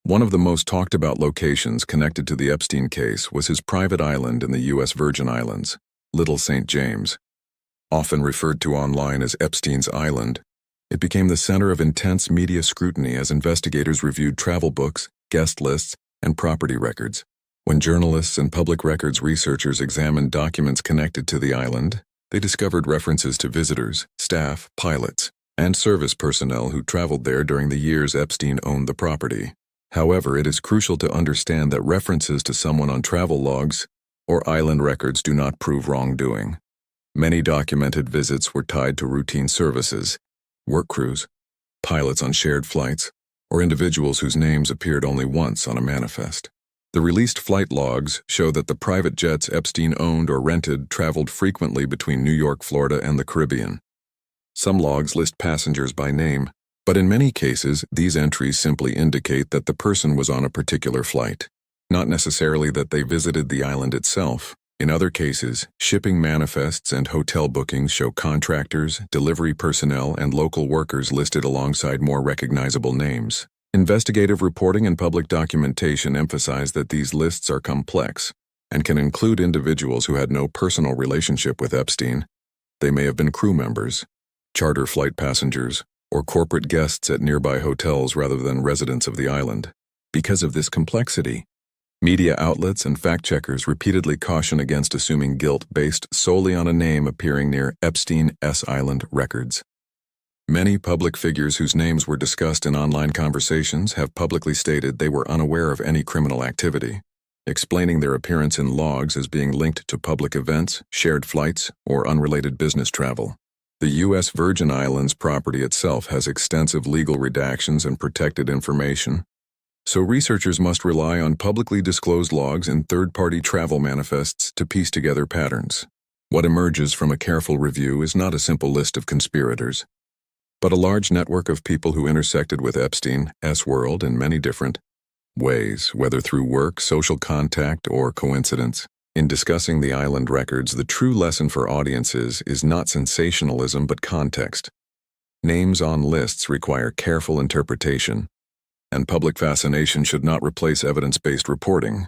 One of the most talked about locations connected to the Epstein case was his private island in the U.S. Virgin Islands, Little St. James. Often referred to online as Epstein's Island, it became the center of intense media scrutiny as investigators reviewed travel books, guest lists, and property records. When journalists and public records researchers examined documents connected to the island, they discovered references to visitors, staff, pilots, and service personnel who traveled there during the years Epstein owned the property. However, it is crucial to understand that references to someone on travel logs or island records do not prove wrongdoing. Many documented visits were tied to routine services, work crews, pilots on shared flights, or individuals whose names appeared only once on a manifest. The released flight logs show that the private jets Epstein owned or rented traveled frequently between New York, Florida, and the Caribbean. Some logs list passengers by name, but in many cases, these entries simply indicate that the person was on a particular flight, not necessarily that they visited the island itself. In other cases, shipping manifests and hotel bookings show contractors, delivery personnel, and local workers listed alongside more recognizable names. Investigative reporting and public documentation emphasize that these lists are complex and can include individuals who had no personal relationship with Epstein. They may have been crew members, charter flight passengers, or corporate guests at nearby hotels rather than residents of the island. Because of this complexity, media outlets and fact-checkers repeatedly caution against assuming guilt based solely on a name appearing near Epstein's Island records. Many public figures whose names were discussed in online conversations have publicly stated they were unaware of any criminal activity, explaining their appearance in logs as being linked to public events, shared flights, or unrelated business travel. The U.S. Virgin Islands property itself has extensive legal redactions and protected information, so researchers must rely on publicly disclosed logs and third-party travel manifests to piece together patterns. What emerges from a careful review is not a simple list of conspirators, but a large network of people who intersected with Epstein's world in many different ways, whether through work, social contact, or coincidence. In discussing the island records, the true lesson for audiences is not sensationalism but context. Names on lists require careful interpretation, and public fascination should not replace evidence-based reporting.